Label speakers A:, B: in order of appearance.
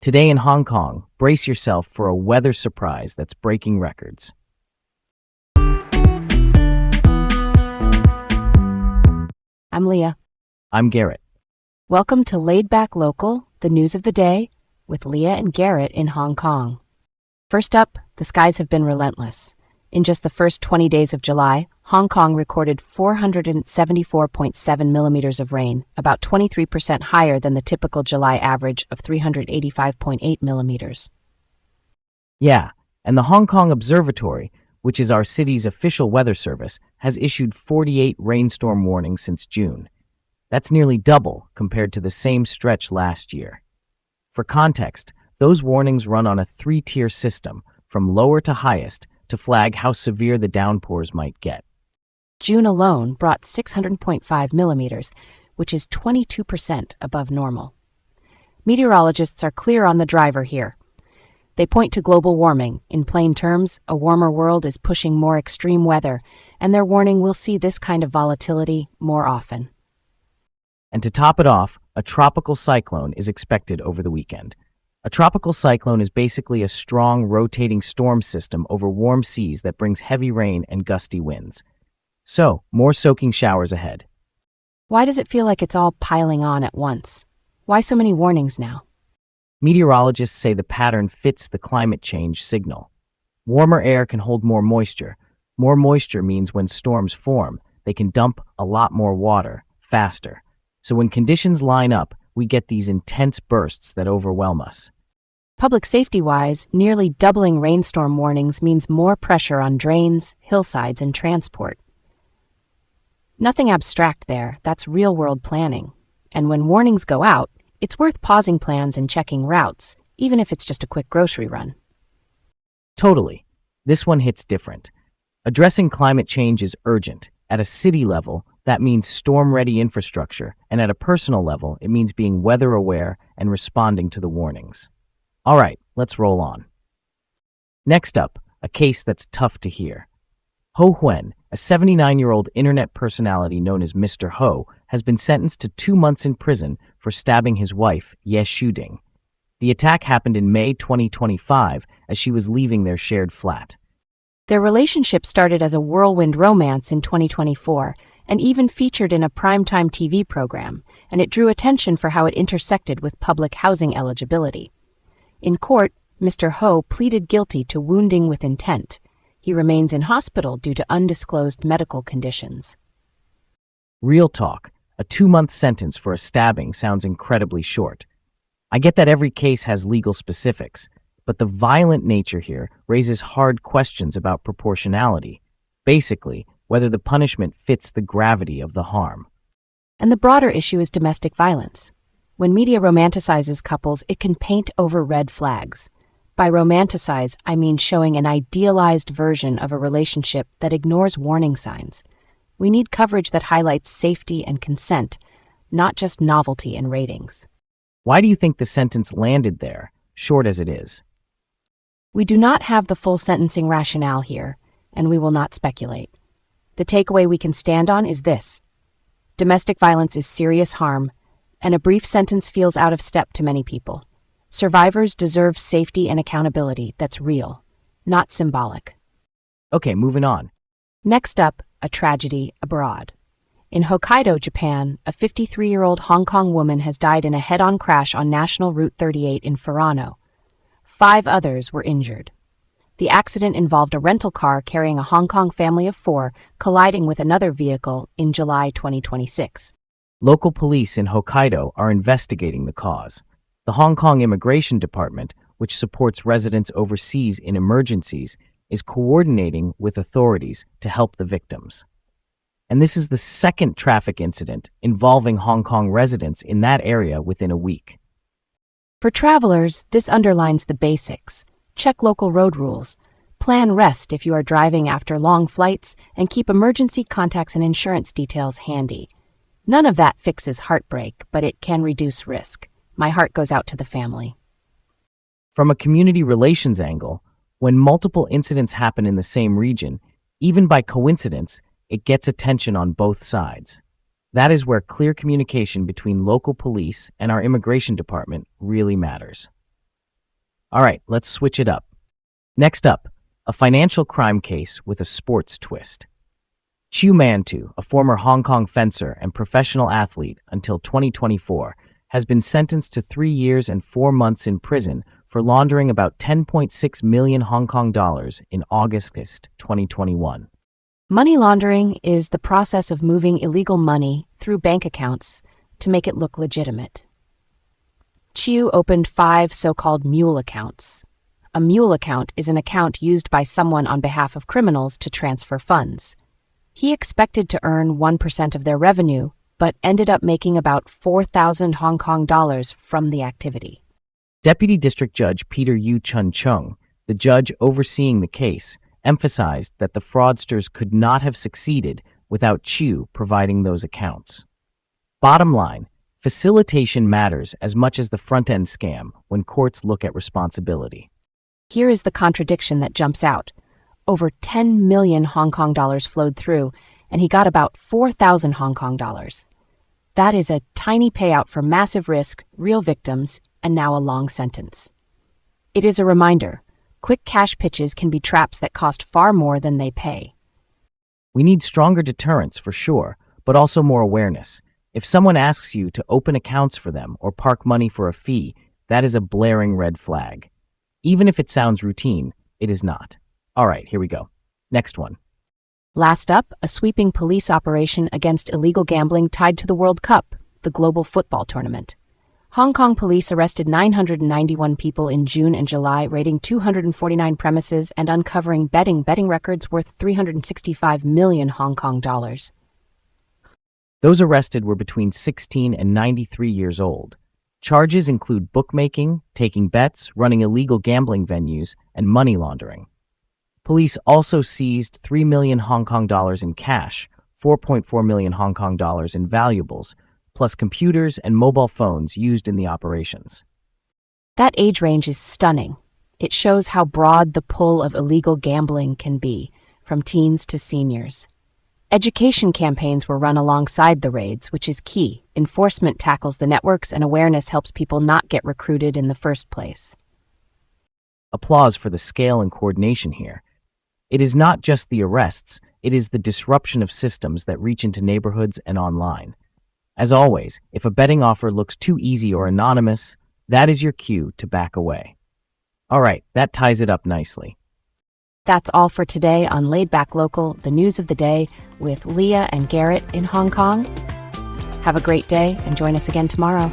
A: Today in Hong Kong, brace yourself for a weather surprise that's breaking records.
B: I'm Leah.
A: I'm Garrett.
B: Welcome to Laid Back Local, the news of the day, with Leah and Garrett in Hong Kong. First up, the skies have been relentless. In just the first 20 days of July, Hong Kong recorded 474.7 millimeters of rain, about 23% higher than the typical July average of 385.8 millimeters.
A: Yeah, and the Hong Kong Observatory, which is our city's official weather service, has issued 48 rainstorm warnings since June. That's nearly double compared to the same stretch last year. For context, those warnings run on a three-tier system, from lower to highest, to flag how severe the downpours might get.
B: June alone brought 600.5 millimeters, which is 22% above normal. Meteorologists are clear on the driver here. They point to global warming. In plain terms, a warmer world is pushing more extreme weather, and they're warning we'll see this kind of volatility more often.
A: And to top it off, a tropical cyclone is expected over the weekend. A tropical cyclone is basically a strong, rotating storm system over warm seas that brings heavy rain and gusty winds. So, more soaking showers ahead.
B: Why does it feel like it's all piling on at once? Why so many warnings now?
A: Meteorologists say the pattern fits the climate change signal. Warmer air can hold more moisture. More moisture means when storms form, they can dump a lot more water, faster. So when conditions line up, we get these intense bursts that overwhelm us.
B: Public safety-wise, nearly doubling rainstorm warnings means more pressure on drains, hillsides, and transport. Nothing abstract there, that's real-world planning. And when warnings go out, it's worth pausing plans and checking routes, even if it's just a quick grocery run.
A: Totally. This one hits different. Addressing climate change is urgent. At a city level, that means storm-ready infrastructure, and at a personal level, it means being weather-aware and responding to the warnings. All right, let's roll on. Next up, a case that's tough to hear. Ho Huen, a 79-year-old internet personality known as Mr. Ho, has been sentenced to 2 months in prison for stabbing his wife, Ye Shuding. The attack happened in May 2025 as she was leaving their shared flat.
B: Their relationship started as a whirlwind romance in 2024 and even featured in a primetime TV program, and it drew attention for how it intersected with public housing eligibility. In court, Mr. Ho pleaded guilty to wounding with intent. He remains in hospital due to undisclosed medical conditions.
A: Real talk, a 2-month sentence for a stabbing sounds incredibly short. I get that every case has legal specifics, but the violent nature here raises hard questions about proportionality. Basically, whether the punishment fits the gravity of the harm.
B: And the broader issue is domestic violence. When media romanticizes couples, it can paint over red flags. By romanticize, I mean showing an idealized version of a relationship that ignores warning signs. We need coverage that highlights safety and consent, not just novelty and ratings.
A: Why do you think the sentence landed there, short as it is?
B: We do not have the full sentencing rationale here, and we will not speculate. The takeaway we can stand on is this. Domestic violence is serious harm, and a brief sentence feels out of step to many people. Survivors deserve safety and accountability that's real, not symbolic.
A: Okay, moving on.
B: Next up, a tragedy abroad. In Hokkaido, Japan, a 53-year-old Hong Kong woman has died in a head-on crash on National Route 38 in Furano. 5 others were injured. The accident involved a rental car carrying a Hong Kong family of 4 colliding with another vehicle in July 2026.
A: Local police in Hokkaido are investigating the cause. The Hong Kong Immigration Department, which supports residents overseas in emergencies, is coordinating with authorities to help the victims. And this is the second traffic incident involving Hong Kong residents in that area within a week.
B: For travelers, this underlines the basics. Check local road rules. Plan rest if you are driving after long flights, and keep emergency contacts and insurance details handy. None of that fixes heartbreak, but it can reduce risk. My heart goes out to the family.
A: From a community relations angle, when multiple incidents happen in the same region, even by coincidence, it gets attention on both sides. That is where clear communication between local police and our immigration department really matters. All right, let's switch it up. Next up, a financial crime case with a sports twist. Chiu Man-tu, a former Hong Kong fencer and professional athlete until 2024, has been sentenced to 3 years and 4 months in prison for laundering about 10.6 million Hong Kong dollars in August 2021.
B: Money laundering is the process of moving illegal money through bank accounts to make it look legitimate. Chiu opened 5 so-called mule accounts. A mule account is an account used by someone on behalf of criminals to transfer funds. He expected to earn 1% of their revenue, but ended up making about 4,000 Hong Kong dollars from the activity.
A: Deputy District Judge Peter Yu Chun Chung, the judge overseeing the case, emphasized that the fraudsters could not have succeeded without Chiu providing those accounts. Bottom line, facilitation matters as much as the front-end scam when courts look at responsibility.
B: Here is the contradiction that jumps out. Over 10 million Hong Kong dollars flowed through, and he got about 4,000 Hong Kong dollars. That is a tiny payout for massive risk, real victims, and now a long sentence. It is a reminder, quick cash pitches can be traps that cost far more than they pay.
A: We need stronger deterrence for sure, but also more awareness. If someone asks you to open accounts for them or park money for a fee, that is a blaring red flag. Even if it sounds routine, it is not. All right, here we go. Next one.
B: Last up, a sweeping police operation against illegal gambling tied to the World Cup, the global football tournament. Hong Kong police arrested 991 people in June and July, raiding 249 premises and uncovering betting records worth 365 million Hong Kong dollars.
A: Those arrested were between 16 and 93 years old. Charges include bookmaking, taking bets, running illegal gambling venues, and money laundering. Police also seized 3 million Hong Kong dollars in cash, 4.4 million Hong Kong dollars in valuables, plus computers and mobile phones used in the operations.
B: That age range is stunning. It shows how broad the pull of illegal gambling can be, from teens to seniors. Education campaigns were run alongside the raids, which is key. Enforcement tackles the networks and awareness helps people not get recruited in the first place.
A: Applause for the scale and coordination here. It is not just the arrests, it is the disruption of systems that reach into neighborhoods and online. As always, if a betting offer looks too easy or anonymous, that is your cue to back away. All right, that ties it up nicely.
B: That's all for today on Laid Back Local, the news of the day with Leah and Garrett in Hong Kong. Have a great day and join us again tomorrow.